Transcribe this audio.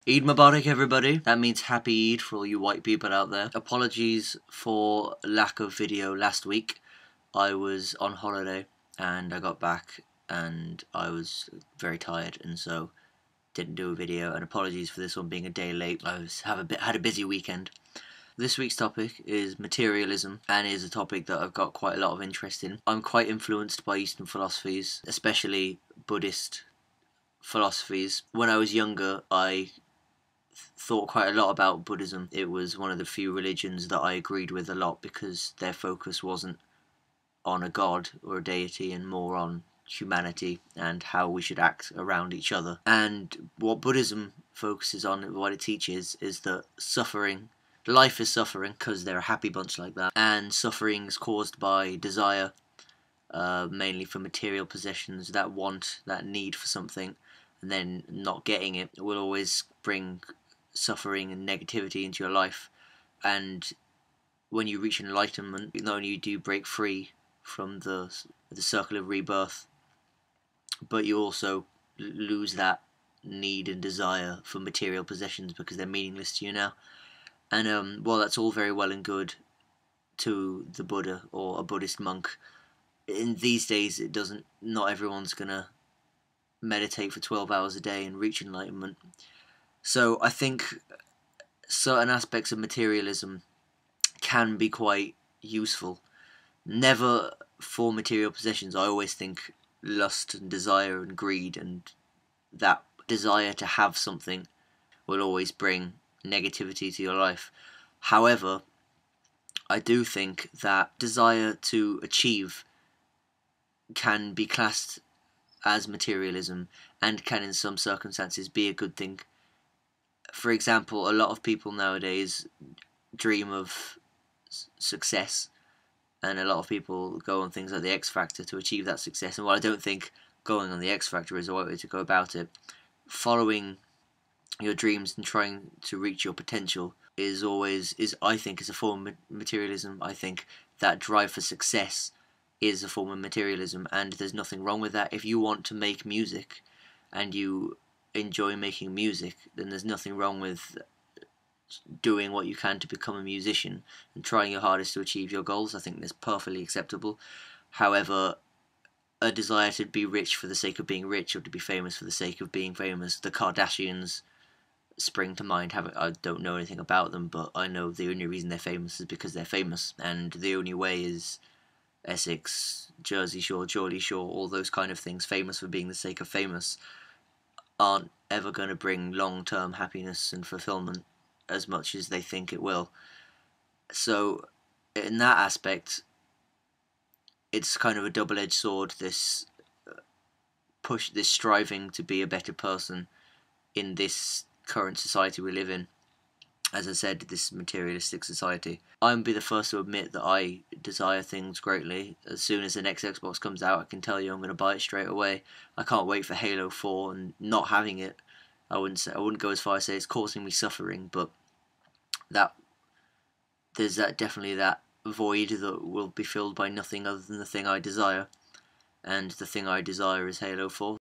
Eid Mubarak, everybody. That means happy Eid for all you white people out there. Apologies for lack of video last week. I was on holiday and I got back and I was very tired and so didn't do a video, and apologies for this one being a day late. Had a busy weekend. This week's topic is materialism and is a topic that I've got quite a lot of interest in. I'm quite influenced by Eastern philosophies, especially Buddhist philosophies. When I was younger, I thought quite a lot about Buddhism. It was one of the few religions that I agreed with a lot because their focus wasn't on a god or a deity and more on humanity and how we should act around each other. And what Buddhism focuses on, what it teaches, is that life is suffering because they're a happy bunch like that, and suffering is caused by desire, mainly for material possessions, that want, that need for something, and then not getting it will always bring suffering and negativity into your life. And when you reach enlightenment, not only do you break free from the circle of rebirth, but you also lose that need and desire for material possessions because they're meaningless to you now. And while that's all very well and good to the Buddha or a Buddhist monk, in these days not everyone's gonna meditate for 12 hours a day and reach enlightenment. So I think certain aspects of materialism can be quite useful. Never for material possessions. I always think lust and desire and greed and that desire to have something will always bring negativity to your life. However, I do think that desire to achieve can be classed as materialism and can in some circumstances be a good thing. For example, a lot of people nowadays dream of success, and a lot of people go on things like the X Factor to achieve that success. And while I don't think going on the X Factor is the right way to go about it, following your dreams and trying to reach your potential is I think is a form of materialism. I think that drive for success is a form of materialism, and there's nothing wrong with that. If you want to make music and you enjoy making music, then there's nothing wrong with doing what you can to become a musician and trying your hardest to achieve your goals. I think that's perfectly acceptable. However, a desire to be rich for the sake of being rich or to be famous for the sake of being famous, the Kardashians spring to mind. I don't know anything about them, but I know the only reason they're famous is because they're famous, and the only way is Essex, Jersey Shore, Geordie Shore, all those kind of things, famous for being the sake of famous, aren't ever going to bring long-term happiness and fulfillment as much as they think it will. So in that aspect, it's kind of a double-edged sword, this striving to be a better person in this current society we live in. As I said, this materialistic society. I'm be the first to admit that I desire things greatly. As soon as the next Xbox comes out, I can tell you I'm going to buy it straight away. I can't wait for Halo 4, and not having it, I wouldn't go as far as say it's causing me suffering, but there's definitely that void that will be filled by nothing other than the thing I desire, and the thing I desire is Halo 4.